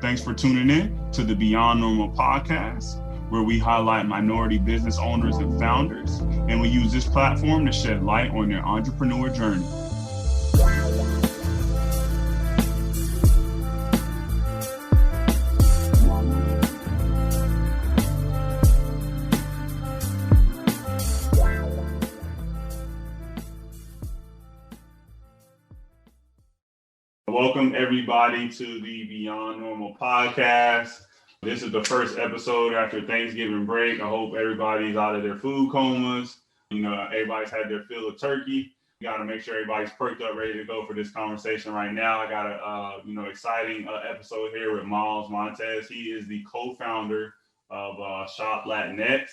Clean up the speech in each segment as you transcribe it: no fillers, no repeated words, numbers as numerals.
Thanks for tuning in to the Beyond Normal podcast, where we highlight minority business owners and founders, and we use this platform to shed light on their entrepreneur journey. Welcome everybody to the Beyond Normal podcast. This is the first episode after Thanksgiving break. I hope everybody's out of their food comas. Everybody's had their fill of turkey. We got to make sure everybody's perked up, ready to go for this conversation right now. I got a exciting episode here with Miles Montes. He is the co-founder of Shop LatinX,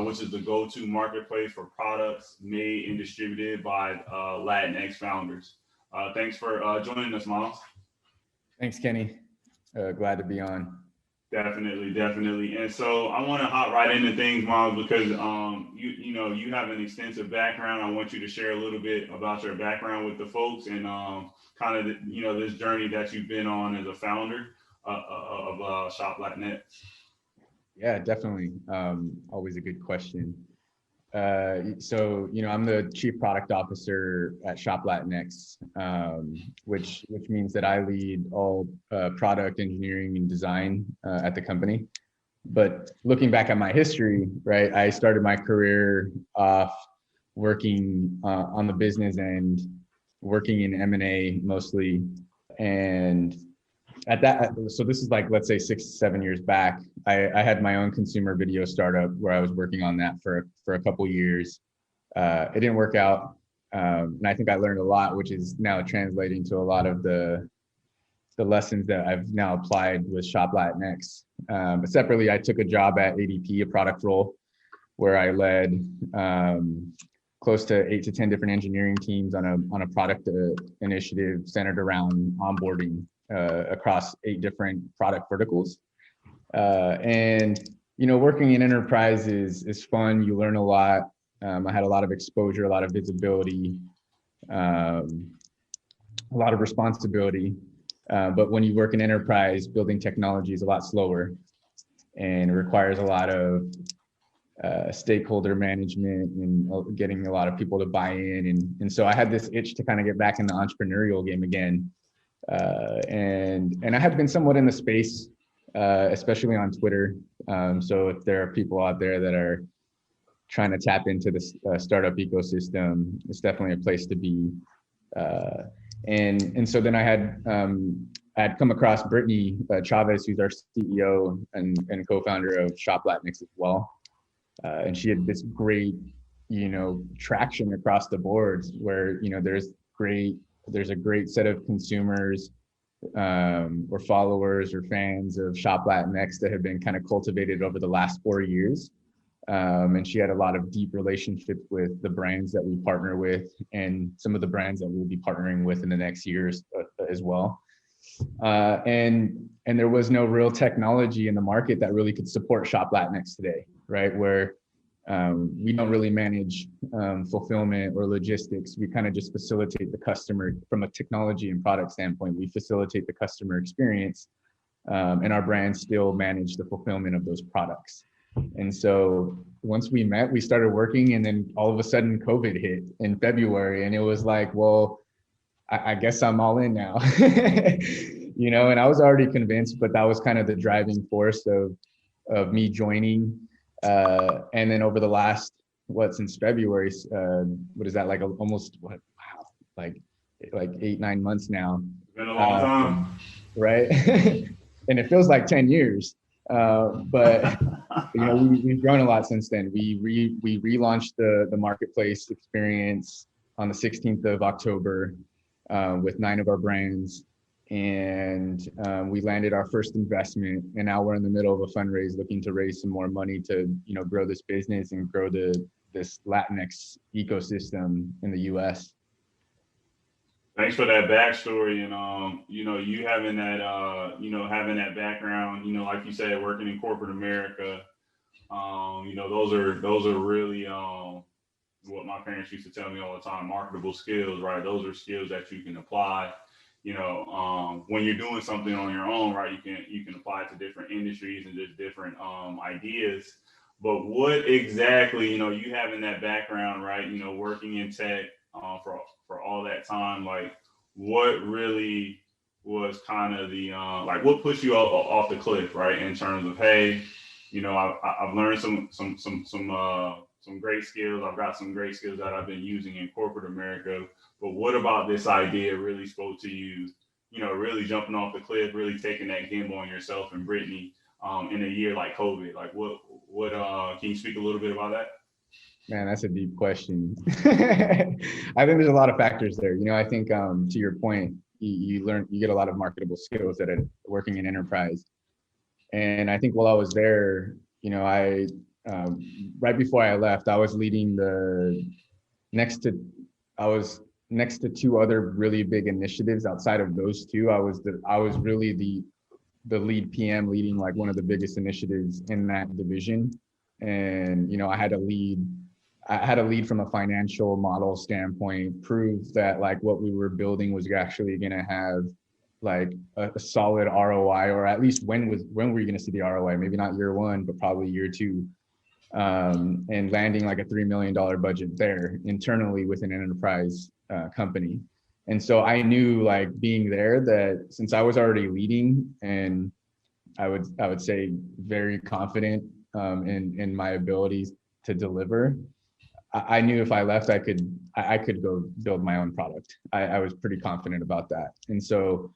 which is the go-to marketplace for products made and distributed by Latinx founders. Thanks for joining us, Miles. Thanks, Kenny. Glad to be on. Definitely. And so I want to hop right into things, Miles, because you have an extensive background. I want you to share a little bit about your background with the folks and kind of this journey that you've been on as a founder of Shop LatinX. Yeah, definitely. Always a good question. So I'm the chief product officer at Shop LatinX, which means that I lead all product engineering and design at the company. But looking back at my history, right, I started my career off working on the business end, working in M&A mostly, and at that, so this is like, let's say 6-7 years back, I had my own consumer video startup where I was working on that for a couple years. It didn't work out. And I think I learned a lot, which is now translating to a lot of the lessons that I've now applied with Shop LatinX. But separately, I took a job at ADP, a product role, where I led close to 8 to 10 different engineering teams on a product initiative centered around onboarding across 8 different product verticals. And working in enterprise is fun. You learn a lot. I had a lot of exposure, a lot of visibility, a lot of responsibility. But when you work in enterprise, building technology is a lot slower and it requires a lot of stakeholder management and getting a lot of people to buy in. And so I had this itch to kind of get back in the entrepreneurial game again. And I have been somewhat in the space, especially on Twitter. So if there are people out there that are trying to tap into this startup ecosystem, it's definitely a place to be. And so then I had come across Brittany Chavez, who's our CEO and co-founder of Shop LatinX as well. And she had this great, traction across the boards where, there's a great set of consumers or followers or fans of Shop LatinX that have been kind of cultivated over the last 4 years. And she had a lot of deep relationships with the brands that we partner with and some of the brands that we'll be partnering with in the next years as well. And there was no real technology in the market that really could support Shop LatinX today, right? Where we don't really manage fulfillment or logistics. We kind of just facilitate the customer from a technology and product standpoint. We facilitate the customer experience, and our brands still manage the fulfillment of those products. And so once we met, we started working, and then all of a sudden COVID hit in February, and it was like, well, I guess I'm all in now, and I was already convinced, but that was kind of the driving force of me joining. And then over the last, since February, what is that, like almost, like 8-9 months now. It's been a long time. Right? And it feels like 10 years. But, we've grown a lot since then. We relaunched the marketplace experience on the 16th of October with 9 of our brands. And we landed our first investment, and now we're in the middle of a fundraise looking to raise some more money to grow this business and grow this Latinx ecosystem in the US. Thanks for that backstory, and you having that background, like you said, working in corporate America, those are really what my parents used to tell me all the time, marketable skills, right? Those are skills that you can apply when you're doing something on your own, right, you can apply it to different industries and just different ideas. But what exactly, you having that background, right, working in tech for all that time, like what really was kind of the like what pushed you off the cliff, right, in terms of, hey, I've learned some great skills. I've got some great skills that I've been using in corporate America. But what about this idea really spoke to you? Really jumping off the cliff, really taking that gamble on yourself and Brittany in a year like COVID. Like, what? Can you speak a little bit about that? Man, that's a deep question. I think there's a lot of factors there. I think to your point, you get a lot of marketable skills that are working in enterprise. And I think while I was there, I right before I left, I was leading next to I was next to two other really big initiatives. Outside of those two, I was really the lead PM leading like one of the biggest initiatives in that division. And I had to lead from a financial model standpoint, prove that like what we were building was actually going to have like a solid ROI, or at least when were you going to see the ROI? Maybe not year one, but probably year two. And landing like a $3 million budget there internally within an enterprise company. And so I knew, like, being there, that since I was already leading, and I would say very confident in my abilities to deliver, I knew if I left, I could go build my own product. I was pretty confident about that. And so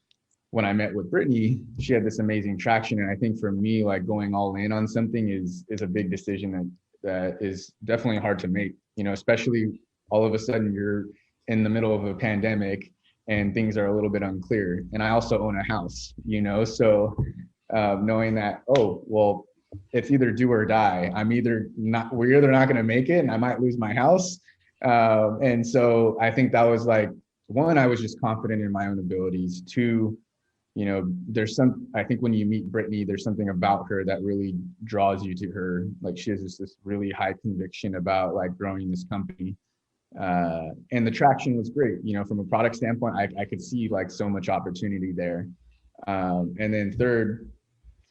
when I met with Brittany, she had this amazing traction. And I think for me, like, going all in on something is a big decision that is definitely hard to make, especially all of a sudden you're in the middle of a pandemic and things are a little bit unclear. And I also own a house, so knowing that, oh, well, it's either do or die. We're either not going to make it and I might lose my house. And so I think that was like, one, I was just confident in my own abilities. Two, I think when you meet Brittany, there's something about her that really draws you to her. Like, she has this really high conviction about like growing this company. And the traction was great. From a product standpoint, I could see like so much opportunity there. And then third,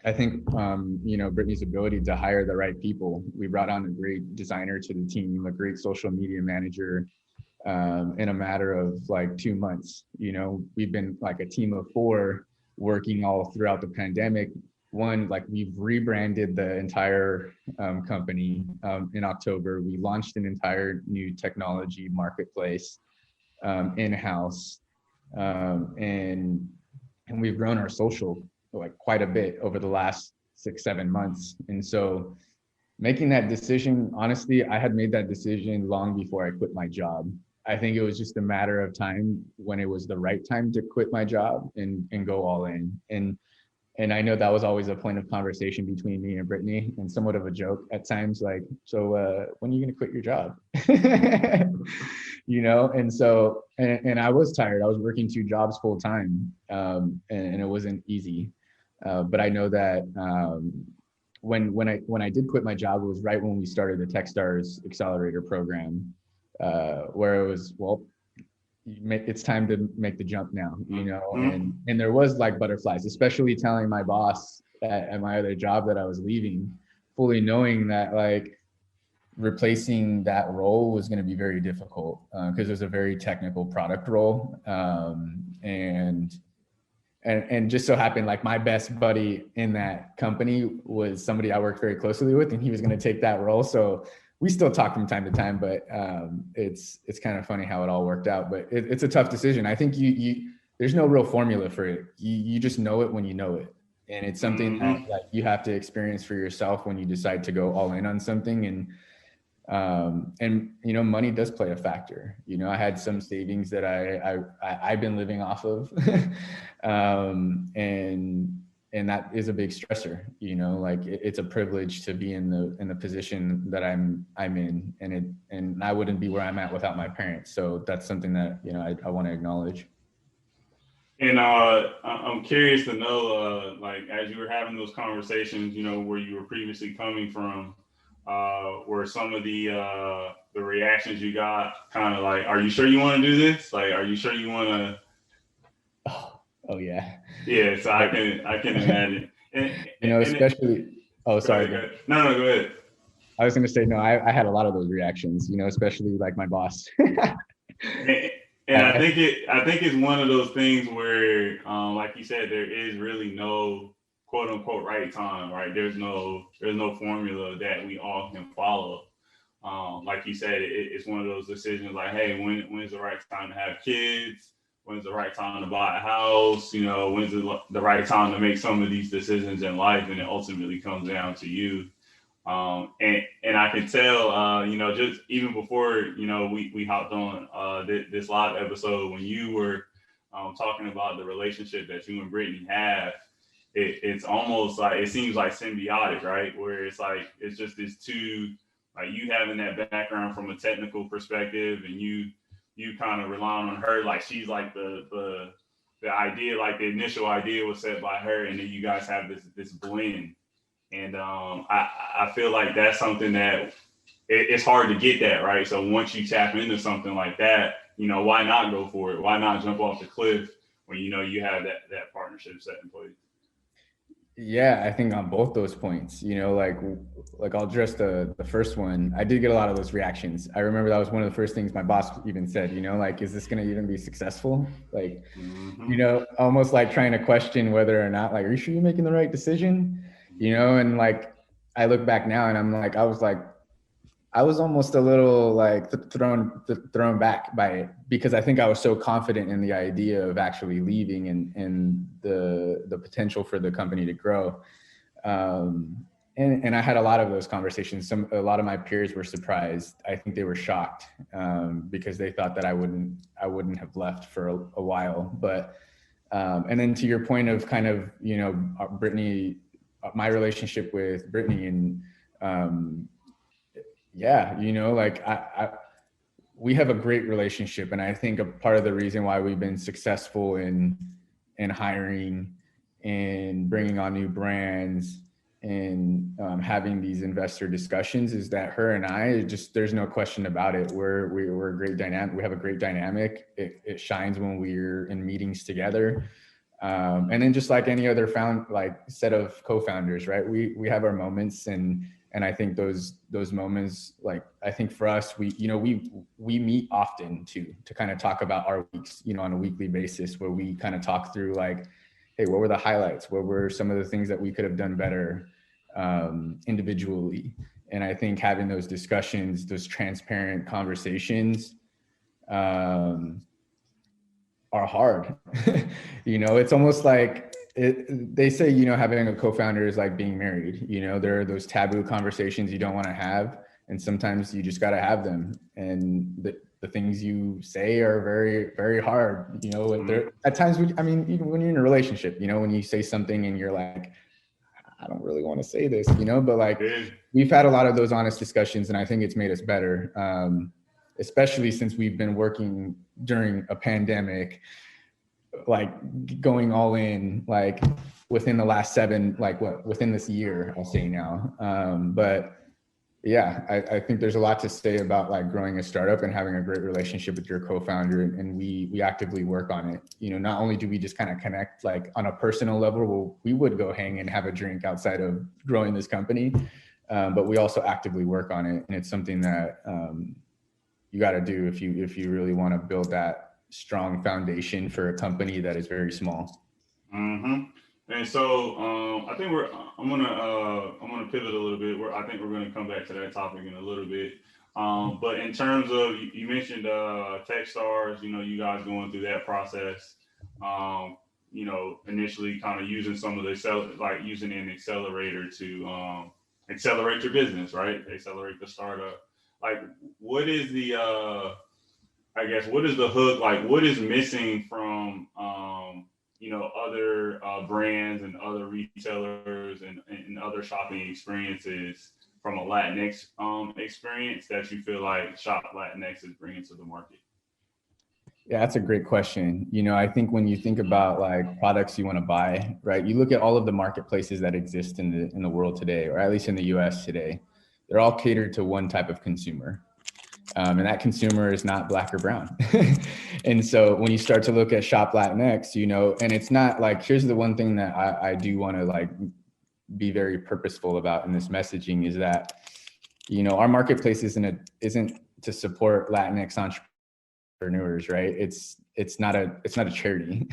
I think, Brittany's ability to hire the right people. We brought on a great designer to the team, a great social media manager, in a matter of like 2 months. We've been like a team of 4 working all throughout the pandemic. One, like, we've rebranded the entire company in October. We launched an entire new technology marketplace in-house, and we've grown our social like quite a bit over the last 6-7 months. And so making that decision, honestly, I had made that decision long before I quit my job. I think it was just a matter of time when it was the right time to quit my job and go all in. And I know that was always a point of conversation between me and Brittany, and somewhat of a joke at times, like, so when are you going to quit your job? And so, and I was tired. I was working 2 jobs full time, and it wasn't easy. But I know that when I did quit my job, it was right when we started the Techstars Accelerator program, where it was, well, it's time to make the jump now, and there was like butterflies, especially telling my boss at my other job that I was leaving, fully knowing that like replacing that role was going to be very difficult, because it was a very technical product role, and just so happened, like, my best buddy in that company was somebody I worked very closely with, and he was going to take that role. So we still talk from time to time, but it's kind of funny how it all worked out. But it's a tough decision. I think there's no real formula for it. You just know it when you know it, and it's something that like you have to experience for yourself when you decide to go all in on something. And money does play a factor. I had some savings that I've been living off of, and that is a big stressor. Like, it's a privilege to be in the position that I'm in, and I wouldn't be where I'm at without my parents. So that's something that I want to acknowledge. And I'm curious to know, like, as you were having those conversations, where you were previously coming from, were some of the reactions you got kind of like, are you sure you want to do this? Like, are you sure you want to? Oh yeah. Yeah, so I can imagine. Especially, oh, Go sorry. ahead, go ahead. No, go ahead. I was going to say, no, I had a lot of those reactions, especially like my boss. And, and I think it's one of those things where, like you said, there is really no quote unquote right time, right? There's no formula that we all can follow. Like you said, it's one of those decisions like, hey, when's the right time to have kids? When's the right time to buy a house? When's the right time to make some of these decisions in life? And it ultimately comes down to you. And I can tell, just even before, we hopped on this live episode when you were talking about the relationship that you and Brittany have, it's almost like, it seems like symbiotic, right? Where it's like, it's just this two, like you having that background from a technical perspective and you kind of relying on her, like she's like the idea, like the initial idea was set by her, and then you guys have this blend. And I feel like that's something that it's hard to get that, right? So once you tap into something like that, why not go for it? Why not jump off the cliff when you have that partnership set in place? Yeah, I think on both those points, like I'll address the first one. I did get a lot of those reactions. I remember that was one of the first things my boss even said, like, is this going to even be successful? Like, almost like trying to question whether or not, like, are you sure you're making the right decision? And like, I look back now and I'm like, I was almost a little like thrown back by it, because I think I was so confident in the idea of actually leaving and the potential for the company to grow. And I had a lot of those conversations. A lot of my peers were surprised. I think they were shocked because they thought that I wouldn't have left for a while. But and then to your point of kind of Brittany, my relationship with Brittany and yeah, like we have a great relationship, and I think a part of the reason why we've been successful in hiring and bringing on new brands and having these investor discussions is that her and I there's no question about it. We're a great dynamic. We have a great dynamic. It shines when we're in meetings together. And then just like any other set of co-founders, right? We have our moments, and I think those moments, like, I think for us, we meet often to kind of talk about our weeks, on a weekly basis, where we kind of talk through like, hey, what were the highlights? What were some of the things that we could have done better individually? And I think having those discussions, those transparent conversations, are hard. It's almost like they say, having a co-founder is like being married. There are those taboo conversations you don't want to have, and sometimes you just got to have them. And the things you say are very, very hard. At times, even when you're in a relationship, when you say something and you're like, I don't really want to say this, but like, we've had a lot of those honest discussions, and I think it's made us better. Especially since we've been working during a pandemic, like going all in, like within the last within this year, I'll say now. But yeah, I think there's a lot to say about like growing a startup and having a great relationship with your co-founder, and we actively work on it. Not only do we just kind of connect like on a personal level, we would go hang and have a drink outside of growing this company, but we also actively work on it, and it's something that you got to do if you really want to build that strong foundation for a company that is very small. Mm-hmm. And so I think I'm gonna pivot a little bit. I think we're gonna come back to that topic in a little bit. But in terms of, you mentioned Techstars, you guys going through that process. Initially kind of using some of using an accelerator to accelerate your business, right? Accelerate the startup. Like, what is the what is the hook? Like, what is missing from other brands and other retailers and other shopping experiences from a Latinx experience that you feel like Shop Latinx is bringing to the market? Yeah, that's a great question. I think when you think about like products you want to buy, right? You look at all of the marketplaces that exist in the world today, or at least in the US today. They're all catered to one type of consumer. And that consumer is not Black or brown. And so when you start to look at Shop Latinx, you know, and it's not like, here's the one thing that I do want to like be very purposeful about in this messaging is that, you know, our marketplace isn't to support Latinx entrepreneurs, right? It's not a charity.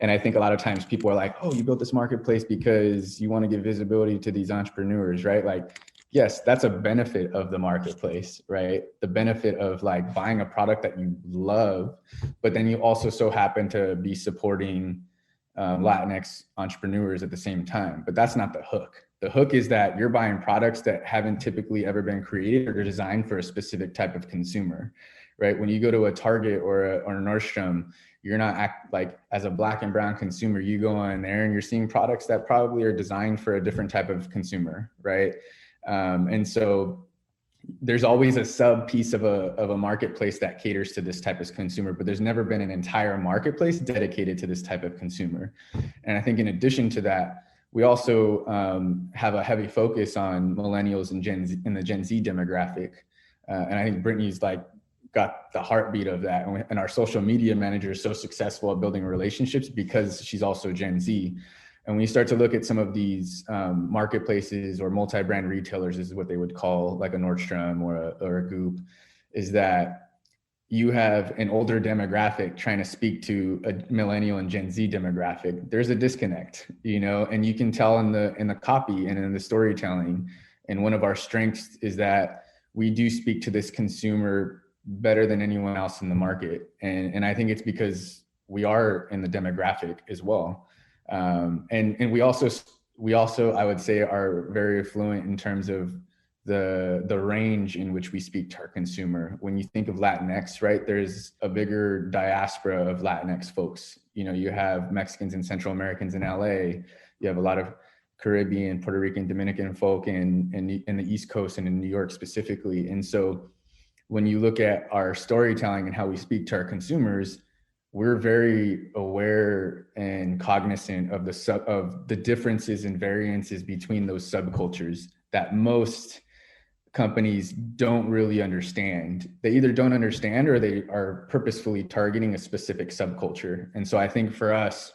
And I think a lot of times people are like, oh, you built this marketplace because you want to give visibility to these entrepreneurs, right? Like, yes, that's a benefit of the marketplace, right? The benefit of like buying a product that you love, but then you also so happen to be supporting Latinx entrepreneurs at the same time. But that's not the hook. The hook is that you're buying products that haven't typically ever been created or designed for a specific type of consumer, right? When you go to a Target or a Nordstrom, you're not like, as a Black and brown consumer, you go in there and you're seeing products that probably are designed for a different type of consumer, right? And so there's always a sub piece of a marketplace that caters to this type of consumer, but there's never been an entire marketplace dedicated to this type of consumer. And I think in addition to that, we also have a heavy focus on millennials and Gen Z, in the Gen Z demographic. And I think Brittany's like got the heartbeat of that. And our social media manager is so successful at building relationships because she's also Gen Z. And when you start to look at some of these marketplaces or multi-brand retailers, is what they would call like a Nordstrom or a Goop, is that you have an older demographic trying to speak to a millennial and Gen Z demographic. There's a disconnect, you know, and you can tell in the copy and in the storytelling. And one of our strengths is that we do speak to this consumer better than anyone else in the market. And I think it's because we are in the demographic as well. And we also, I would say, are very affluent in terms of the range in which we speak to our consumer. When you think of Latinx, right, there's a bigger diaspora of Latinx folks. You know, you have Mexicans and Central Americans in LA. You have a lot of Caribbean, Puerto Rican, Dominican folk in the East Coast and in New York specifically. And so when you look at our storytelling and how we speak to our consumers, we're very aware and cognizant of the differences and variances between those subcultures that most companies don't really understand. They either don't understand or they are purposefully targeting a specific subculture. And so I think for us,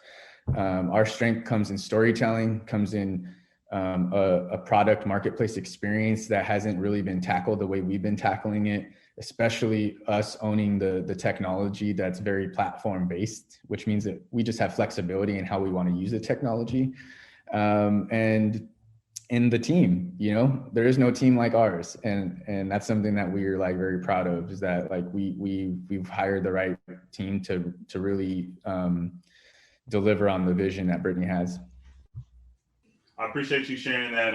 our strength comes in storytelling, comes in a product marketplace experience that hasn't really been tackled the way we've been tackling it, especially us owning the technology that's very platform based, which means that we just have flexibility in how we want to use the technology. And in the team, you know, there is no team like ours. And that's something that we're like very proud of, is that like we've hired the right team to really deliver on the vision that Brittany has. I appreciate you sharing that.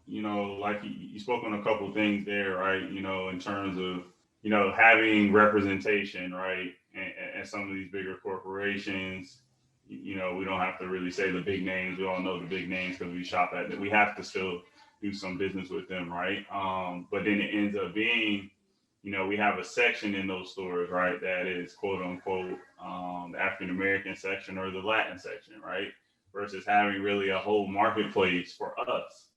You know, like you spoke on a couple of things there, right? You know, in terms of, you know, having representation, right? And some of these bigger corporations, you know, we don't have to really say the big names. We all know the big names because we shop at them. We have to still do some business with them, right? But then it ends up being, you know, we have a section in those stores, right? That is quote unquote the African American section or the Latin section, right? Versus having really a whole marketplace for us.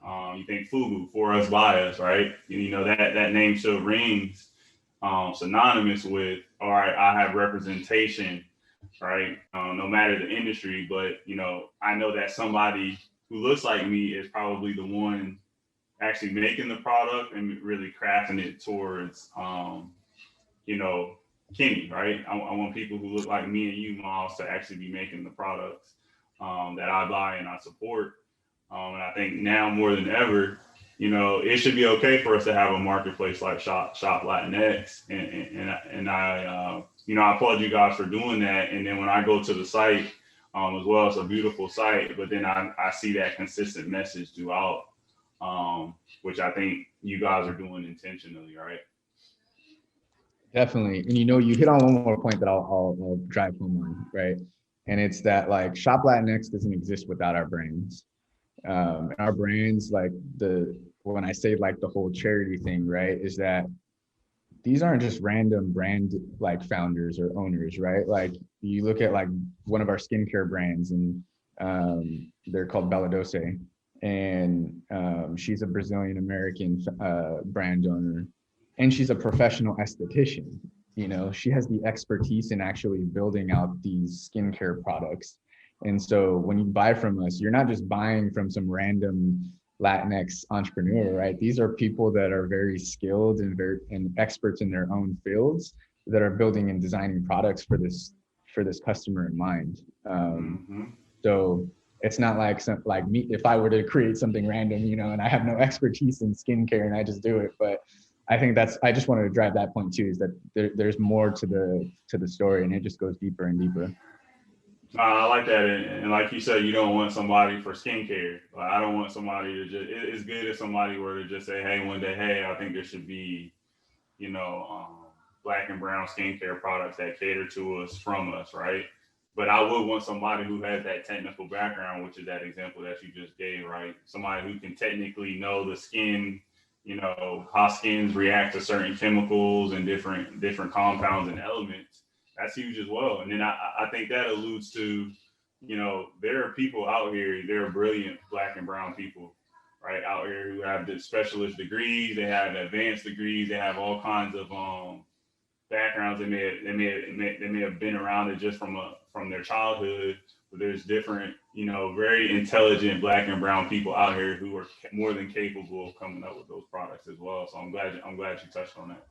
You think Fugu, for us, by us, right? You know, that name still rings synonymous with, all right, I have representation, right? No matter the industry, but, you know, I know that somebody who looks like me is probably the one actually making the product and really crafting it towards, you know, Kenny, right? I want people who look like me and you, Miles, to actually be making the products that I buy and I support. And I think now more than ever, you know, it should be okay for us to have a marketplace like Shop LatinX. And I, you know, I applaud you guys for doing that. And then when I go to the site as well, it's a beautiful site, but then I see that consistent message throughout, which I think you guys are doing intentionally, right? Definitely. And you know, you hit on one more point that I'll drive home on, right? And it's that like Shop Latinx doesn't exist without our brands. And our brands, like when I say like the whole charity thing, right, is that these aren't just random brand like founders or owners, right? Like you look at like one of our skincare brands and they're called Bella Dose. And she's a Brazilian American brand owner. and she's a professional esthetician. You know, she has the expertise in actually building out these skincare products. And so when you buy from us, you're not just buying from some random Latinx entrepreneur, right? These are people that are very skilled and experts in their own fields that are building and designing products for this customer in mind. So it's not like me, if I were to create something random, you know, and I have no expertise in skincare and I just do it. But I think I just wanted to drive that point too, is that there's more to the story, and it just goes deeper and deeper. I like that, and like you said, you don't want somebody for skincare. Like, I don't want somebody to just. It's good if somebody were to just say, "Hey, one day, hey, I think there should be, you know, black and brown skincare products that cater to us from us, right?" But I would want somebody who has that technical background, which is that example that you just gave, right? Somebody who can technically know the skin, you know, how skins react to certain chemicals and different compounds and elements. That's huge as well. And then I think that alludes to, you know, there are people out here, there are brilliant black and brown people, right, out here who have the specialist degrees, they have advanced degrees, they have all kinds of backgrounds. They may have been around it just from their childhood. But there's different, you know, very intelligent black and brown people out here who are more than capable of coming up with those products as well. So I'm glad you touched on that.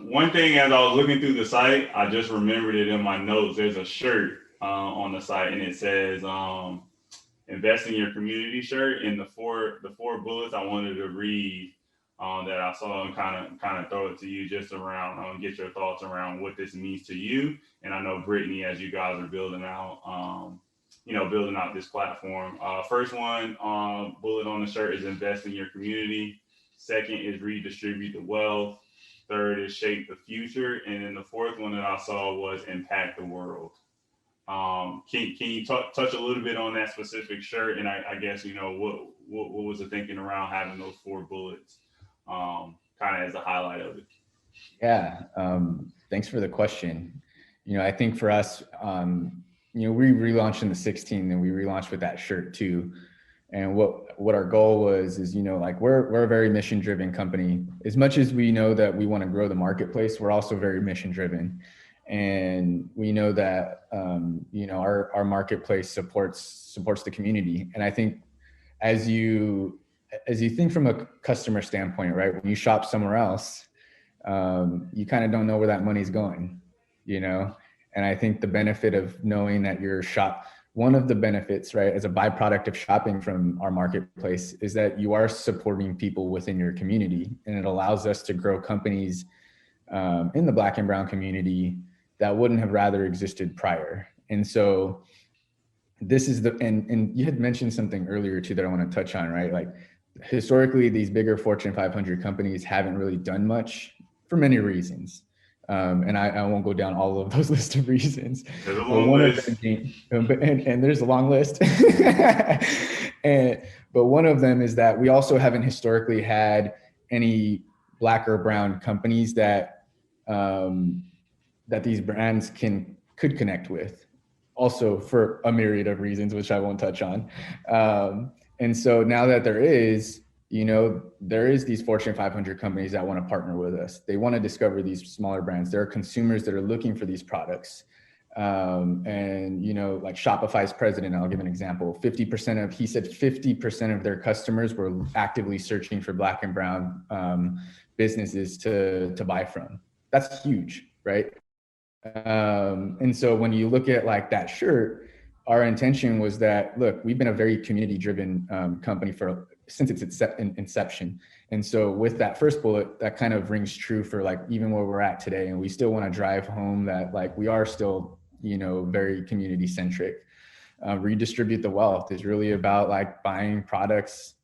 One thing, as I was looking through the site, I just remembered it in my notes. There's a shirt on the site, and it says "Invest in your community" shirt. And the four bullets I wanted to read that I saw, and kind of throw it to you, just around get your thoughts around what this means to you. And I know Brittany, as you guys are building out this platform. First one bullet on the shirt is "Invest in your community." Second is "Redistribute the wealth." Third is "Shape the future." And then the fourth one that I saw was "Impact the world." Can you touch a little bit on that specific shirt? And I guess, you know, what was the thinking around having those four bullets kind of as a highlight of it? Yeah, thanks for the question. You know, I think for us, you know, we relaunched in the 16, and we relaunched with that shirt too. And what our goal was is, you know, like we're a very mission driven company. As much as we know that we want to grow the marketplace, we're also very mission driven. And we know that, you know, our marketplace supports the community. And I think as you think from a customer standpoint, right, when you shop somewhere else, you kind of don't know where that money's going, you know? And I think the benefit of knowing that one of the benefits, right, as a byproduct of shopping from our marketplace, is that you are supporting people within your community, and it allows us to grow companies in the black and brown community that wouldn't have rather existed prior. And so this is and you had mentioned something earlier too that I want to touch on, right? Like historically, these bigger Fortune 500 companies haven't really done much for many reasons. And I won't go down all of those list of reasons. There's a long list. And there's a long list. But one of them is that we also haven't historically had any black or brown companies that these brands could connect with, also for a myriad of reasons, which I won't touch on. And so now that there is these Fortune 500 companies that want to partner with us. They want to discover these smaller brands. There are consumers that are looking for these products. And, you know, like Shopify's president, I'll give an example, 50% of their customers were actively searching for black and brown businesses to buy from. That's huge, right? And so when you look at like that shirt, our intention was that, look, we've been a very community-driven company since its inception. And so with that first bullet, that kind of rings true for like even where we're at today. And we still want to drive home that like we are still, you know, very community-centric. Redistribute the wealth is really about like buying products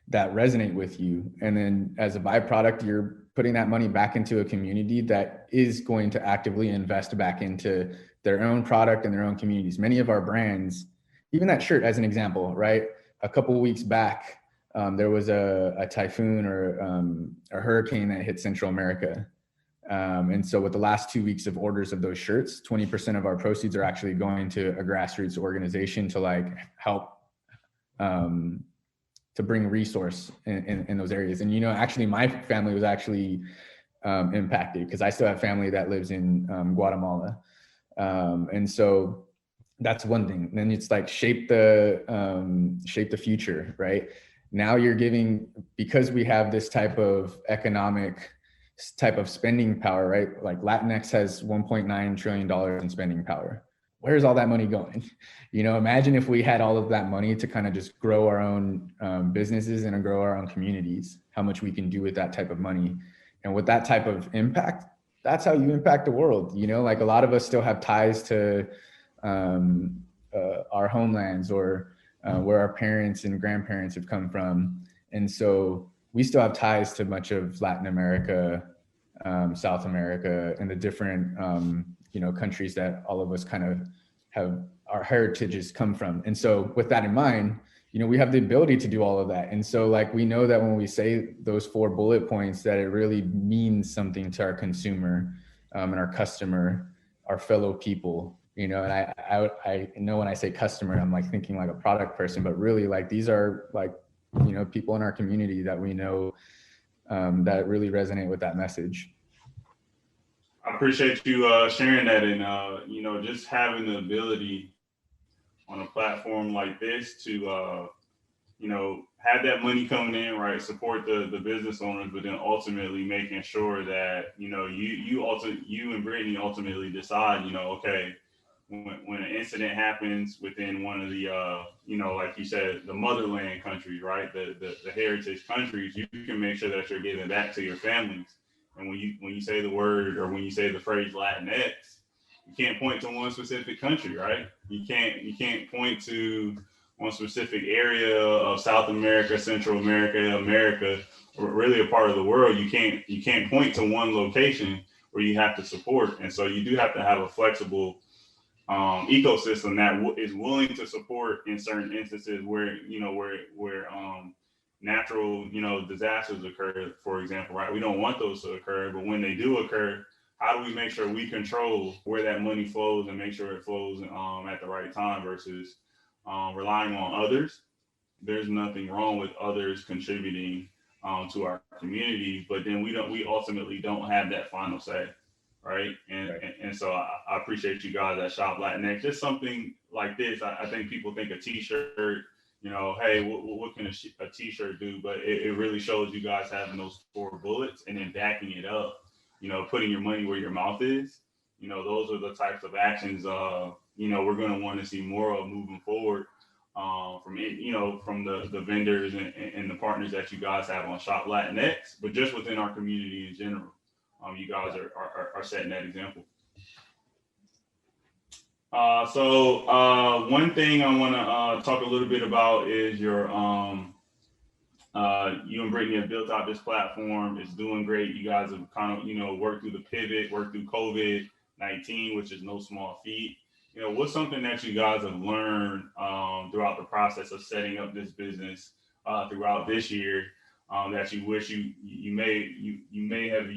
that resonate with you. And then as a byproduct, you're putting that money back into a community that is going to actively invest back into their own product and their own communities. Many of our brands, even that shirt as an example, right? A couple of weeks back, there was a typhoon or a hurricane that hit Central America. And so with the last 2 weeks of orders of those shirts, 20% of our proceeds are actually going to a grassroots organization to like help to bring resource in those areas. And, actually my family was actually impacted because I still have family that lives in Guatemala. And so that's one thing. And then it's like shape the future, right? Now you're giving, because we have this type of economic type of spending power, right? Like Latinx has $1.9 trillion in spending power. Where's all that money going? Imagine if we had all of that money to kind of just grow our own businesses and grow our own communities, how much we can do with that type of money. And with that type of impact, that's how you impact the world. Like a lot of us still have ties to our homelands or where our parents and grandparents have come from. And so we still have ties to much of Latin America, South America, and the different, countries that all of us kind of have our heritages come from. And so with that in mind, we have the ability to do all of that. And so like, we know that when we say those 4 bullet points, that it really means something to our consumer and our customer, our fellow people, and I know when I say customer, I'm like thinking like a product person, but really like these are like, people in our community that we know that really resonate with that message. I appreciate you sharing that, and just having the ability on a platform like this to have that money coming in, right? Support the business owners, but then ultimately making sure that you and Brittany ultimately decide, okay, when an incident happens within one of the like you said, the motherland countries, right? The heritage countries, you can make sure that you're giving back to your families. And when you say the word, or when you say the phrase Latinx, you can't point to one specific country, right? You can't point to one specific area of South America, Central America, or really a part of the world. You can't point to one location where you have to support. And so you do have to have a flexible ecosystem that is willing to support in certain instances where natural disasters occur, for example, right? We don't want those to occur, but when they do occur, how do we make sure we control where that money flows and make sure it flows at the right time versus relying on others? There's nothing wrong with others contributing to our community, but then we ultimately don't have that final say, right? And so I appreciate you guys at Shop LatinX. Just something like this, I think people think a T-shirt, hey, what can a T-shirt do? But it really shows you guys having those 4 bullets and then backing it up, putting your money where your mouth is. Those are the types of actions, we're going to want to see more of moving forward from the vendors and the partners that you guys have on Shop LatinX, but just within our community in general. You guys are setting that example. So one thing I want to talk a little bit about is your you and Brittany have built out this platform. It's doing great. You guys have kind of worked through the pivot, worked through COVID-19, which is no small feat. What's something that you guys have learned throughout the process of setting up this business throughout this year that you wish you may have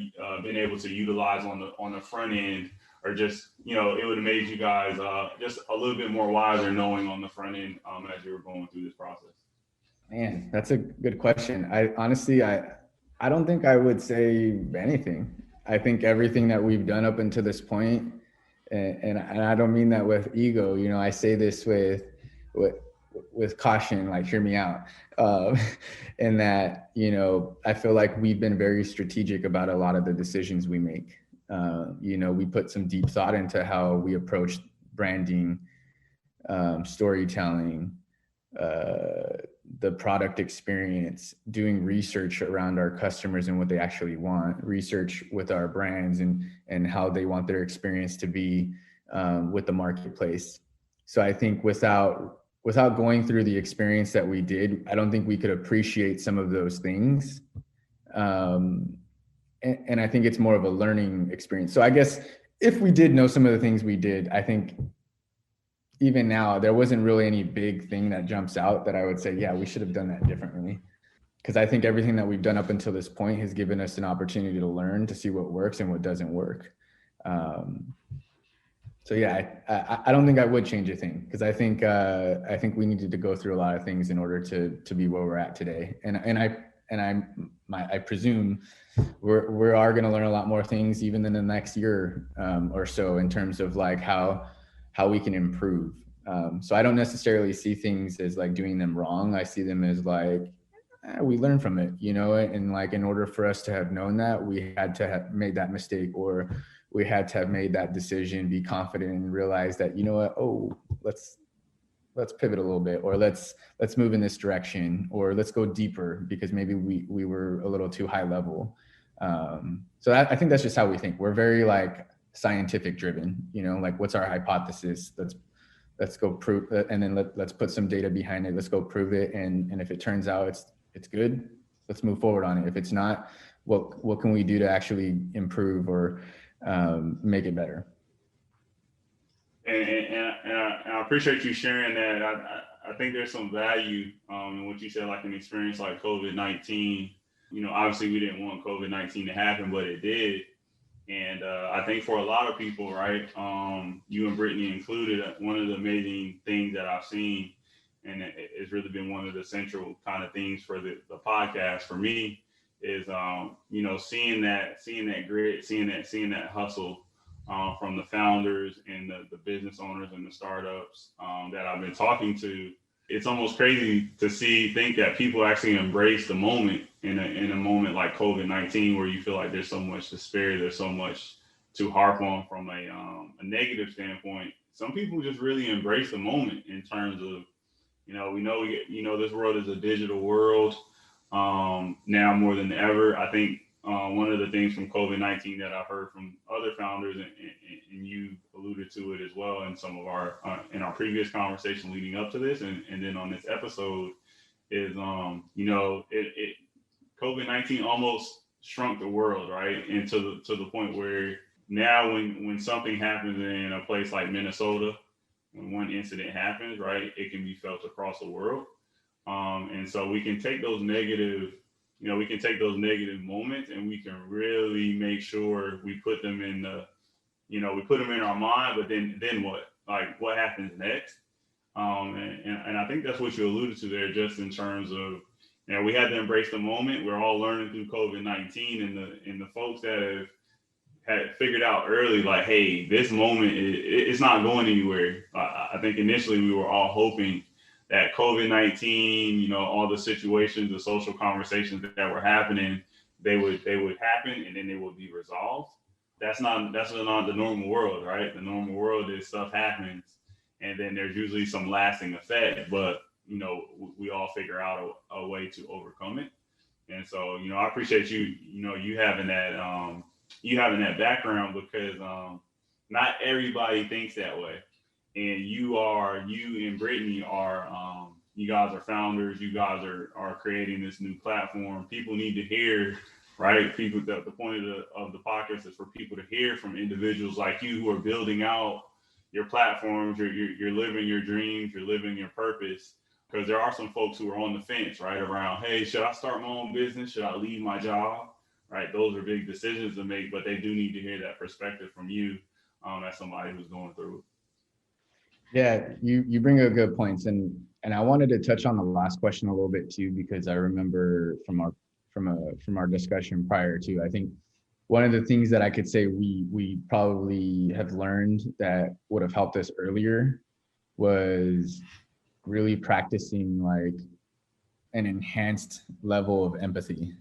been able to utilize on the front end, or just it would have made you guys just a little bit more wiser knowing on the front end as you were going through this process? Man, that's a good question. I honestly don't think I would say anything. I think everything that we've done up until this point, and I don't mean that with ego, I say this with caution, like hear me out. And that, I feel like we've been very strategic about a lot of the decisions we make. We put some deep thought into how we approach branding, storytelling, the product experience, doing research around our customers and what they actually want, research with our brands and how they want their experience to be with the marketplace. So I think without going through the experience that we did, I don't think we could appreciate some of those things. And I think it's more of a learning experience. So I guess if we did know some of the things we did, I think even now, there wasn't really any big thing that jumps out that I would say, yeah, we should have done that differently. Because I think everything that we've done up until this point has given us an opportunity to learn, to see what works and what doesn't work. So yeah, I don't think I would change a thing, because I think we needed to go through a lot of things in order to be where we're at today. I presume we are going to learn a lot more things even in the next year or so, in terms of like how we can improve. So I don't necessarily see things as like doing them wrong. I see them as like, we learn from it, you know, and like in order for us to have known that, we had to have made that mistake, or we had to have made that decision, be confident, and realize that, you know what, oh, let's pivot a little bit, or let's move in this direction, or let's go deeper, because maybe we were a little too high level. So I think that's just how we think. We're very like scientific driven, you know, like what's our hypothesis? Let's go prove it, and then let's put some data behind it. Let's go prove it, and if it turns out it's good, let's move forward on it. If it's not, what can we do to actually improve or make it better? And I appreciate you sharing that. I think there's some value in what you said, like an experience like COVID-19. You know, obviously we didn't want COVID-19 to happen, but it did. And I think for a lot of people, right, you and Brittany included, one of the amazing things that I've seen, and it's really been one of the central kind of things for the podcast for me, is you know, seeing that grit, seeing that hustle from the founders and the business owners and the startups that I've been talking to. It's almost crazy to think that people actually embrace the moment in a moment like COVID-19, where you feel like there's so much despair, there's so much to harp on from a negative standpoint. Some people just really embrace the moment in terms of, you know, this world is a digital world now more than ever. I think one of the things from COVID-19 that I've heard from other founders, and you alluded to it as well in some of our in our previous conversation leading up to this, and then on this episode, is you know, it COVID-19 almost shrunk the world, right? And to the point where now when something happens in a place like Minnesota, when one incident happens, right, it can be felt across the world. And so we can take those negative, you know, we can take those negative moments and we can really make sure we put them in the, you know, we put them in our mind, but then what? Like what happens next? And I think that's what you alluded to there, just in terms of, you know, we had to embrace the moment. We're all learning through COVID-19, and the folks that have had figured out early, like, hey, this moment it's not going anywhere. I think initially we were all hoping that COVID-19, you know, all the situations, the social conversations that were happening, they would happen and then they would be resolved. That's not the normal world, right? The normal world is stuff happens and then there's usually some lasting effect, but you know, we all figure out a way to overcome it. And so, you know, I appreciate you know, you having that background, because not everybody thinks that way. And you and Brittany are, you guys are founders. You guys are creating this new platform. People need to hear, right? People, the point of the podcast is for people to hear from individuals like you who are building out your platforms. You're living your dreams. You're living your purpose. Because there are some folks who are on the fence, right? Around, hey, should I start my own business? Should I leave my job? Right? Those are big decisions to make, but they do need to hear that perspective from you, as somebody who's going through it. Yeah, you bring up good points, and I wanted to touch on the last question a little bit too, because I remember from our discussion prior to, I think one of the things that I could say we probably have learned that would have helped us earlier was really practicing like an enhanced level of empathy.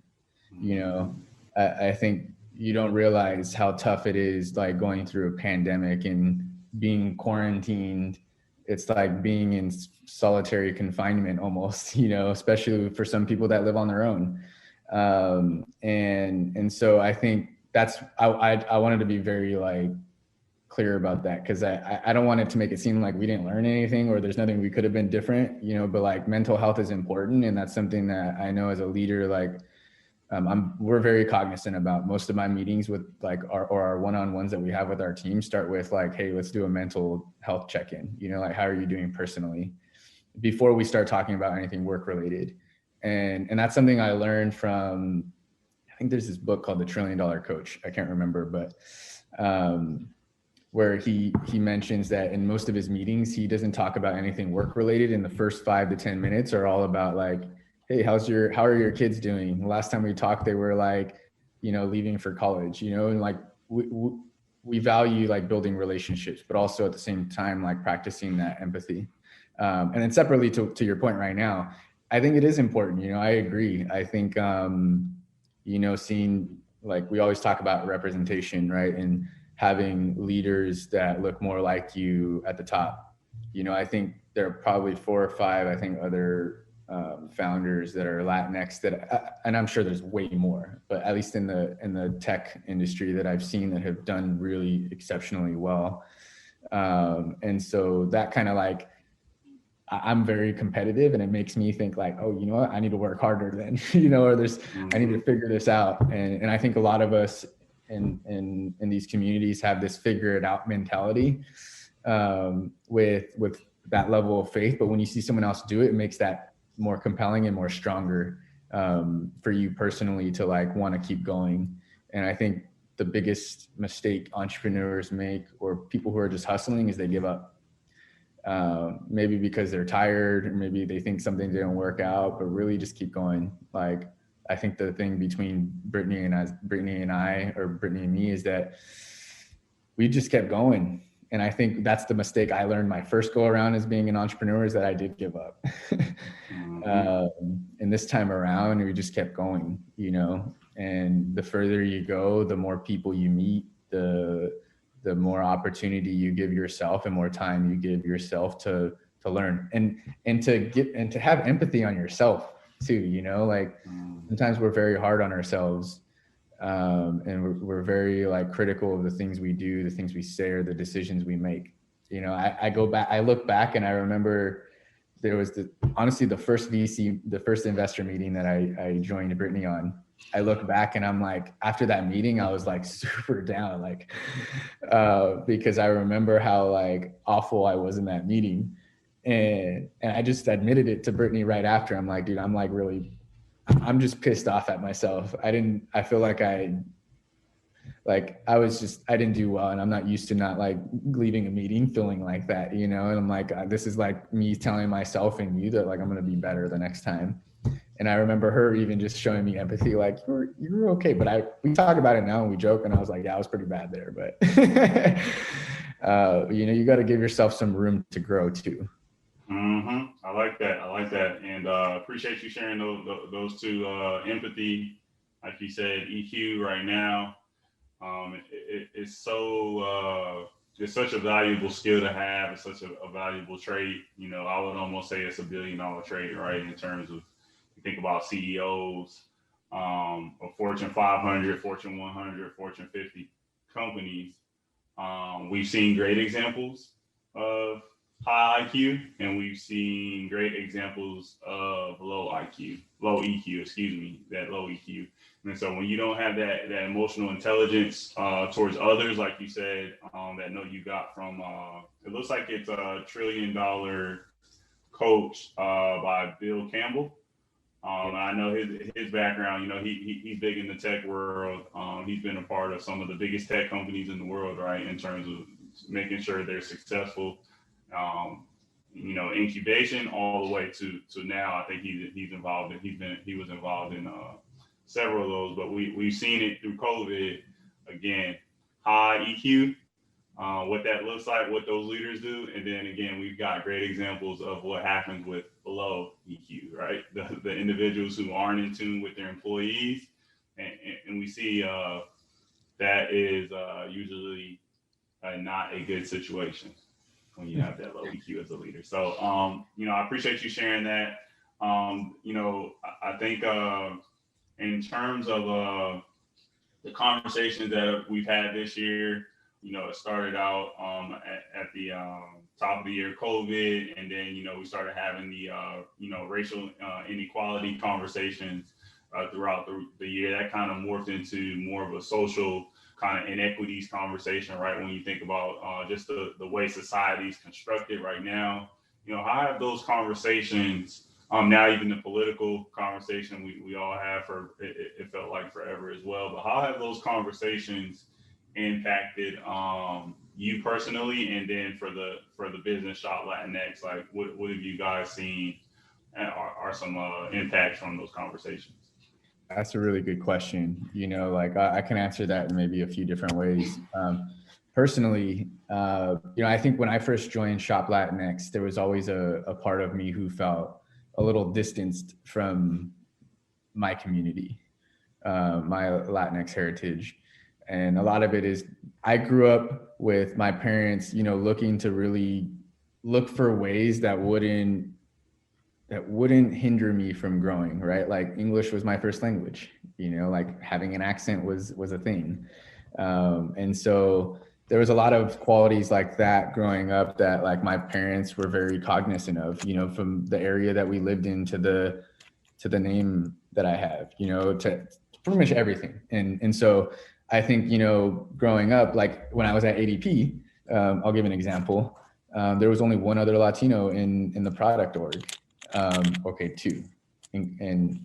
You know, I think you don't realize how tough it is, like going through a pandemic and being quarantined. It's like being in solitary confinement almost, you know, especially for some people that live on their own. And so I think I wanted to be very like clear about that, because I don't want it to make it seem like we didn't learn anything or there's nothing we could have been different, you know, but like mental health is important. And that's something that I know as a leader, like we're very cognizant about. Most of my meetings with like our one-on-ones that we have with our team start with like, hey, let's do a mental health check-in, you know, like how are you doing personally, before we start talking about anything work related. And that's something I learned from, I think there's this book called The $1 Trillion Coach. I can't remember, but where he mentions that in most of his meetings, he doesn't talk about anything work related. In the first 5 to 10 minutes are all about like, hey, how are your kids doing? Last time we talked, they were like, leaving for college, and like we value like building relationships, but also at the same time, like practicing that empathy. And then separately to your point right now, I think it is important. I agree. I think, seeing, like, we always talk about representation, right? And having leaders that look more like you at the top. I think there are probably 4 or 5, I think, other founders that are Latinx and I'm sure there's way more, but at least in the tech industry that I've seen that have done really exceptionally well. And so that kind of like, I'm very competitive, and it makes me think like, oh, you know what, I need to work harder then, or I need to figure this out. And I think a lot of us in these communities have this figure it out mentality, with that level of faith. But when you see someone else do it, it makes that more compelling and more stronger, for you personally to like want to keep going. And I think the biggest mistake entrepreneurs make, or people who are just hustling, is they give up. Maybe because they're tired, or maybe they think something didn't work out, but really just keep going. Like, I think the thing between Brittany and I, or Brittany and me, is that we just kept going. And I think that's the mistake I learned my first go around as being an entrepreneur, is that I did give up. And this time around, we just kept going, and the further you go, the more people you meet, the more opportunity you give yourself and more time you give yourself to learn and to have empathy on yourself too. Like, sometimes we're very hard on ourselves, and we're very like critical of the things we do, the things we say, or the decisions we make. I look back and I remember there was honestly the first investor meeting that I joined Brittany on. I look back and I'm like, after that meeting, I was like super down, like, because I remember how like awful I was in that meeting. And I just admitted it to Brittany right after. I'm like, dude, I'm just pissed off at myself. I feel like I didn't do well, and I'm not used to not like leaving a meeting feeling like that, and I'm like, this is like me telling myself and you that like, I'm going to be better the next time. And I remember her even just showing me empathy, like, you're okay. But we talk about it now and we joke, and I was like, yeah, I was pretty bad there. But, you got to give yourself some room to grow too. I like that. And appreciate you sharing those two, empathy, like you said, EQ right now. It's such a valuable skill to have. It's such a valuable trait. I would almost say it's $1 billion trait, right? In terms of, you think about CEOs of Fortune 500, Fortune 100, Fortune 50 companies. We've seen great examples of high IQ, and we've seen great examples of low EQ, that low EQ. And so when you don't have that emotional intelligence towards others, like you said, that note you got from, it looks like it's a $1 trillion coach by Bill Campbell. I know his background. He's big in the tech world. He's been a part of some of the biggest tech companies in the world, right? In terms of making sure they're successful. Incubation all the way to now. I think he's involved in. He was involved in several of those, but we've seen it through COVID. Again, high EQ, what that looks like, what those leaders do, and then again, we've got great examples of what happens with low EQ, right? The individuals who aren't in tune with their employees, and we see that is usually not a good situation when you have that low EQ as a leader. So, I appreciate you sharing that. I think in terms of the conversations that we've had this year, it started out at the top of the year, COVID, and then, we started having the, racial inequality conversations throughout the year. That kind of morphed into more of a social kind of inequities conversation, right? When you think about just the way society is constructed right now, how have those conversations, now even the political conversation we all have for, it felt like forever as well, but how have those conversations impacted you personally, and then for the business Shop Latinx, like what have you guys seen are some impacts from those conversations? That's a really good question. Like I can answer that in maybe a few different ways. Personally, I think when I first joined Shop Latinx, there was always a part of me who felt a little distanced from my community, my Latinx heritage. And a lot of it is I grew up with my parents, looking to really look for ways that wouldn't hinder me from growing, right? Like English was my first language, like having an accent was a thing. And so there was a lot of qualities like that growing up that like my parents were very cognizant of, from the area that we lived in to the name that I have, to pretty much everything. And so I think, growing up, like when I was at ADP, I'll give an example. There was only one other Latino in the product org. Okay, two, and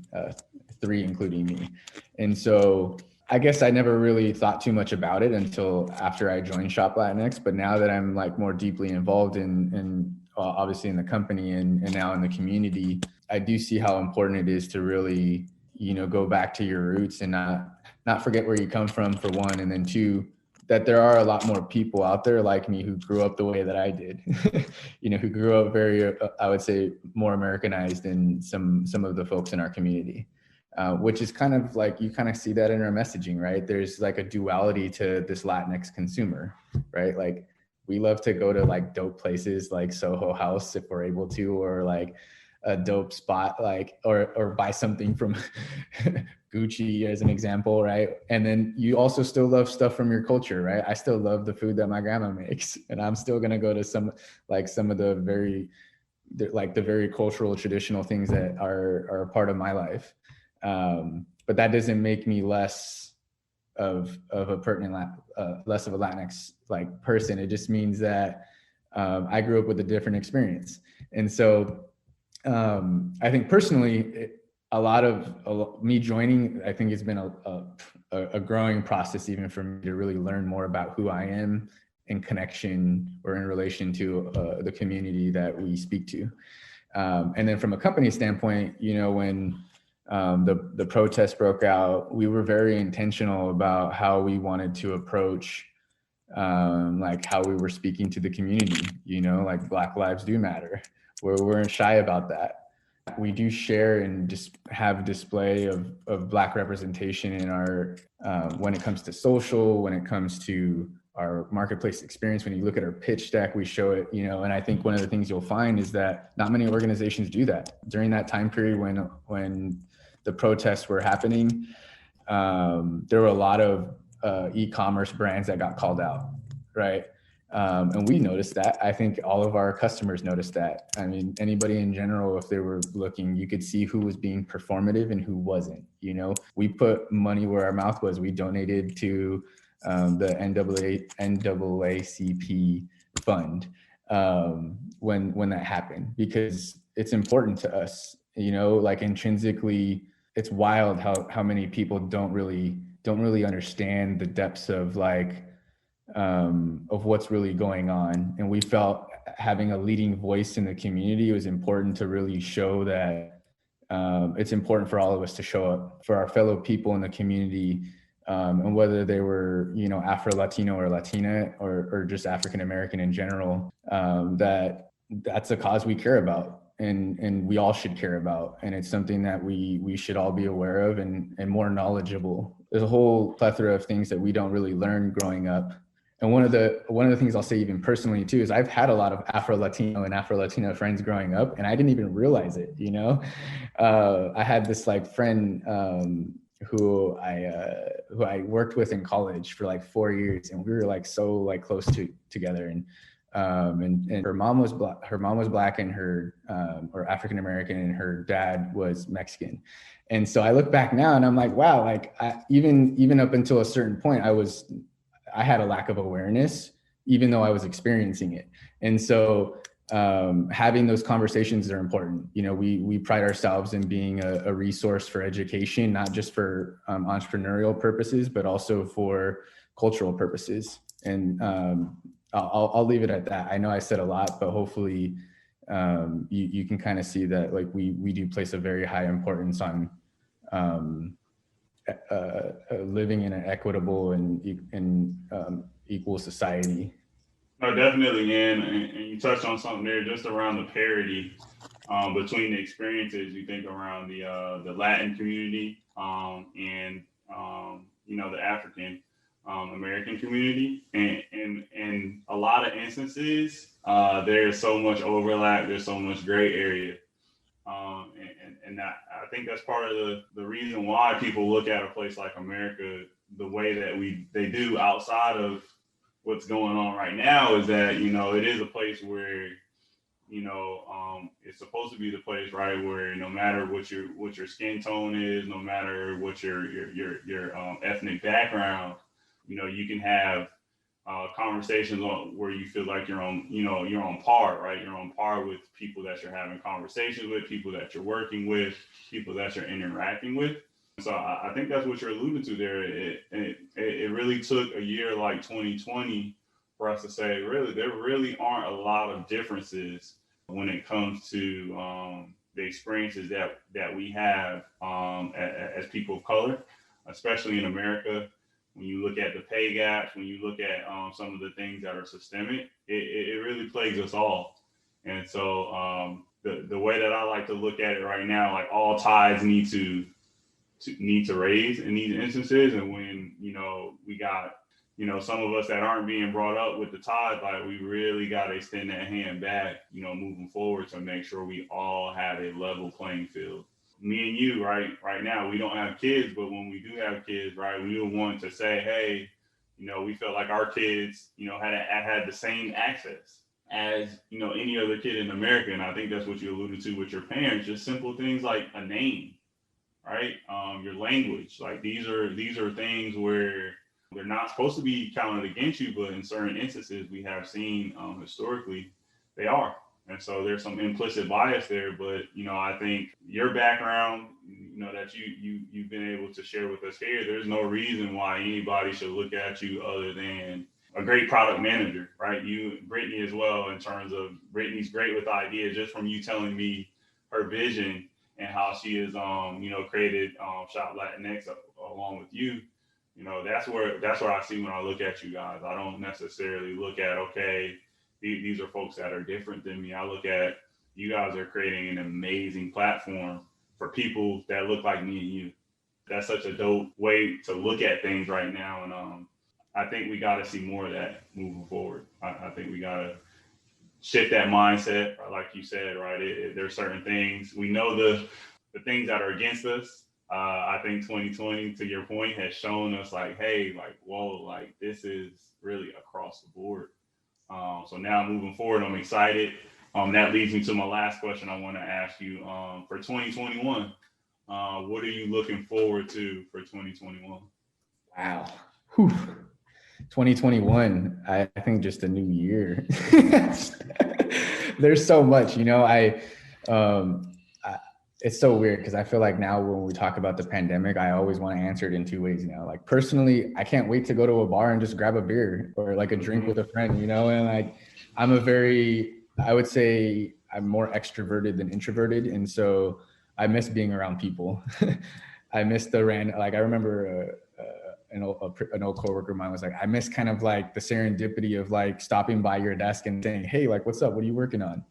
three, including me. And so I guess I never really thought too much about it until after I joined Shop Latinx. But now that I'm like more deeply involved in obviously in the company and now in the community, I do see how important it is to really, go back to your roots and not forget where you come from, for one, and then two, that there are a lot more people out there like me who grew up the way that I did, who grew up very, I would say, more Americanized than some of the folks in our community, which is kind of like, you kind of see that in our messaging, right? There's like a duality to this Latinx consumer, right? Like we love to go to like dope places like Soho House if we're able to, or like a dope spot, like, or buy something from Gucci as an example, right? And then you also still love stuff from your culture, right? I still love the food that my grandma makes, and I'm still gonna go to some of the very cultural, traditional things that are a part of my life. But that doesn't make me less of a pertinent, less of a Latinx like person. It just means that I grew up with a different experience, and so I think personally, me joining, I think it's been a growing process even for me to really learn more about who I am in connection or in relation to the community that we speak to. And then from a company standpoint, when the protests broke out, we were very intentional about how we wanted to approach like how we were speaking to the community, like Black Lives Do Matter. We weren't shy about that. We do share and just have display of Black representation in our, when it comes to social, when it comes to our marketplace experience. When you look at our pitch deck, we show it, and I think one of the things you'll find is that not many organizations do that. During that time period when the protests were happening, there were a lot of e-commerce brands that got called out, right? And we noticed that. I think all of our customers noticed that. I mean, anybody in general, if they were looking, you could see who was being performative and who wasn't. We put money where our mouth was. We donated to the NAACP fund when that happened, because it's important to us. Like intrinsically, it's wild how many people don't really understand the depths of of what's really going on. And we felt having a leading voice in the community was important to really show that it's important for all of us to show up for our fellow people in the community, and whether they were, Afro-Latino or Latina or just African American in general, that's a cause we care about. And we all should care about, and it's something that we should all be aware of and more knowledgeable. There's a whole plethora of things that we don't really learn growing up. And one of the things I'll say even personally too is I've had a lot of Afro-Latino and Afro-Latino friends growing up, and I didn't even realize it. I had this friend who I worked with in college for 4 years, and we were so close together. And her mom was Black and her or African American, and her dad was Mexican. And so I look back now and I'm like, wow, even up until a certain point, I had a lack of awareness, even though I was experiencing it. And so having those conversations are important. We pride ourselves in being a resource for education, not just for entrepreneurial purposes, but also for cultural purposes. And I'll leave it at that. I know I said a lot, but hopefully you can kind of see that like we do place a very high importance on living in an equitable and equal society. No, definitely, and you touched on something there just around the parity between the experiences. You think around the Latin community and the African American community, and in a lot of instances, there's so much overlap. There's so much gray area. And that, I think that's part of the reason why people look at a place like America the way that they do outside of what's going on right now is that, it is a place where, it's supposed to be the place, right, where no matter what your skin tone is, no matter what your ethnic background, you can have conversations where you feel like you're on par, right? You're on par with people that you're having conversations with, people that you're working with, people that you're interacting with. So I think that's what you're alluding to there. It really took a year like 2020 for us to say, really, there really aren't a lot of differences when it comes to the experiences that we have as people of color, especially in America. When you look at the pay gaps, when you look at some of the things that are systemic, it really plagues us all. And so the way that I like to look at it right now, like all tides need to raise in these instances. And when we got some of us that aren't being brought up with the tide, like we really got to extend that hand back, moving forward to make sure we all have a level playing field. Me and you, right now, we don't have kids, but when we do have kids, right, we would want to say, hey, we felt like our kids, had the same access as any other kid in America. And I think that's what you alluded to with your parents. Just simple things like a name, right? Your language, like these are things where they're not supposed to be counted against you, but in certain instances we have seen historically they are. And so there's some implicit bias there, but I think your background, that you've been able to share with us here, there's no reason why anybody should look at you other than a great product manager, right? You, Brittany, as well, in terms of Brittany's great with ideas, just from you telling me her vision and how she has, created Shop LatinX along with you. That's where I see when I look at you guys. I don't necessarily look at, okay, these are folks that are different than me. I look at you guys are creating an amazing platform for people that look like me and you. That's such a dope way to look at things right now. And I think we got to see more of that moving forward. I think we got to shift that mindset, like you said, right? There's certain things we know the things that are against us. I think 2020, to your point, has shown us like, hey, like, whoa, like this is really across the board. So now moving forward, I'm excited. That leads me to my last question I want to ask you. For 2021, what are you looking forward to for 2021? Wow. Whew. 2021, I think just a new year. There's so much, it's so weird because I feel like now when we talk about the pandemic, I always want to answer it in two ways now. Like personally, I can't wait to go to a bar and just grab a beer or like a drink with a friend, and like I would say I'm more extroverted than introverted. And so I miss being around people. I miss I remember an old coworker of mine was like, I miss kind of like the serendipity of like stopping by your desk and saying, hey, like, what's up? What are you working on?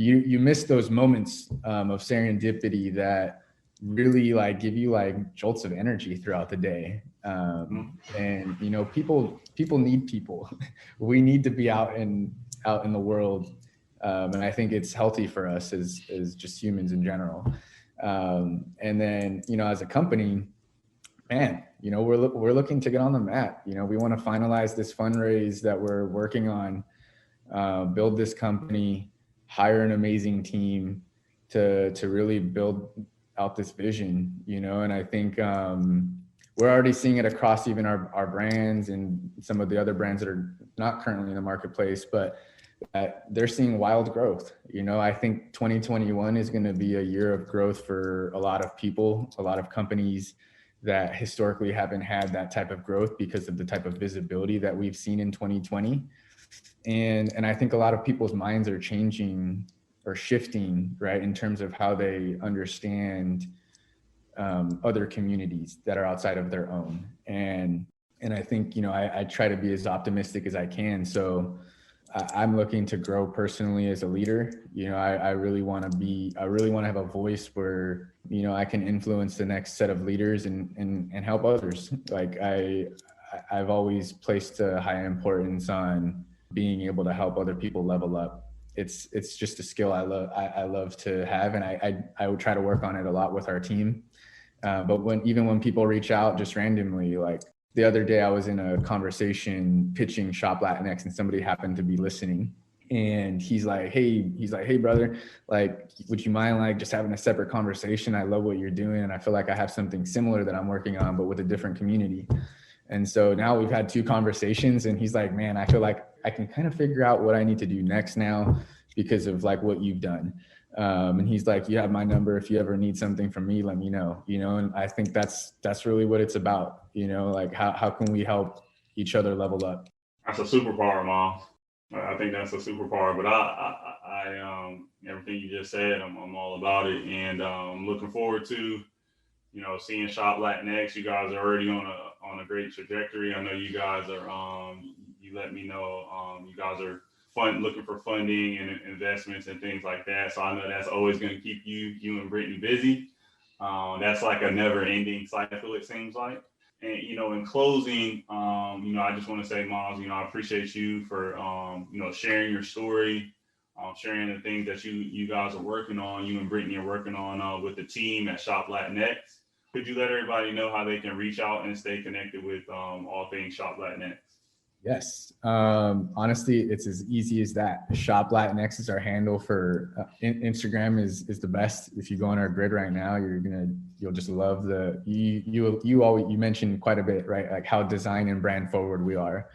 You miss those moments of serendipity that really like give you like jolts of energy throughout the day. And people need people. We need to be out in the world. And I think it's healthy for us as just humans in general. And then, as a company, man, we're looking to get on the map. We want to finalize this fundraise that we're working on, build this company, hire an amazing team to really build out this vision, and I think we're already seeing it across even our brands and some of the other brands that are not currently in the marketplace, but they're seeing wild growth. I think 2021 is going to be a year of growth for a lot of people, a lot of companies. that historically haven't had that type of growth because of the type of visibility that we've seen in 2020. And I think a lot of people's minds are changing or shifting, right, in terms of how they understand other communities that are outside of their own. And I think, I try to be as optimistic as I can. So I'm looking to grow personally as a leader. I really want to have a voice where, I can influence the next set of leaders and help others. Like I've always placed a high importance on being able to help other people level up. It's just a skill I love to have. And I would try to work on it a lot with our team. But when people reach out just randomly, like the other day I was in a conversation pitching Shop LatinX and somebody happened to be listening. And he's like, hey brother, like, would you mind like just having a separate conversation? I love what you're doing. And I feel like I have something similar that I'm working on, but with a different community. And so now we've had 2 conversations and he's like, man, I feel like I can kind of figure out what I need to do next now because of like what you've done. And he's like, you have my number. If you ever need something from me, let me know, and I think that's really what it's about, like how can we help each other level up? That's a superpower, Miles. I think that's a superpower, but I everything you just said, I'm all about it. And I'm looking forward to, seeing Shop LatinX. You guys are already on a great trajectory. I know you guys are, you let me know, you guys are looking for funding and investments and things like that. So I know that's always going to keep you and Brittany busy. That's like a never ending cycle, it seems like. And, in closing, I just want to say, Miles, I appreciate you for, sharing your story, sharing the things that you guys are working on, you and Brittany are working on with the team at Shop LatinX. Could you let everybody know how they can reach out and stay connected with all things Shop LatinX? Yes. Honestly, it's as easy as that. Shop LatinX is our handle for Instagram is the best. If you go on our grid right now, you'll just love you mentioned quite a bit, right? Like how design and brand forward we are,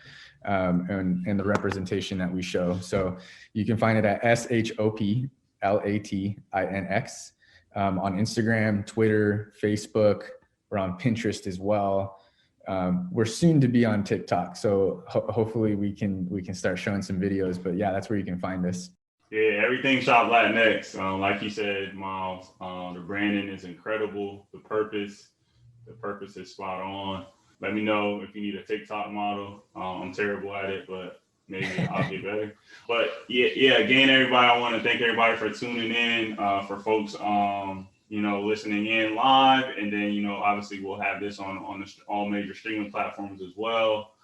and the representation that we show. So you can find it at ShopLatinx on Instagram, Twitter, Facebook. We're on Pinterest as well. We're soon to be on TikTok, so hopefully we can start showing some videos. But yeah, that's where you can find us. Yeah, everything Shop LatinX. Like you said, Miles, the branding is incredible. The purpose is spot on. Let me know if you need a TikTok model. I'm terrible at it, but maybe I'll get better. But yeah. Again, everybody, I want to thank everybody for tuning in. For folks, listening in live, and then obviously we'll have this on all major streaming platforms as well.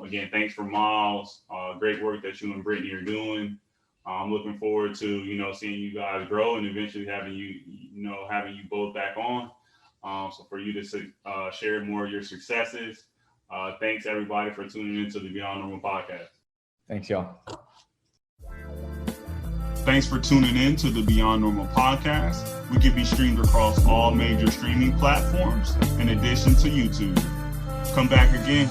Again, thanks for Miles. Great work that you and Brittany are doing. I'm looking forward to seeing you guys grow and eventually having you both back on. So for you to share more of your successes. Thanks everybody for tuning into the Beyond Normal podcast. Thanks, y'all. Thanks for tuning in to the Beyond Normal podcast. We can be streamed across all major streaming platforms in addition to YouTube. Come back again.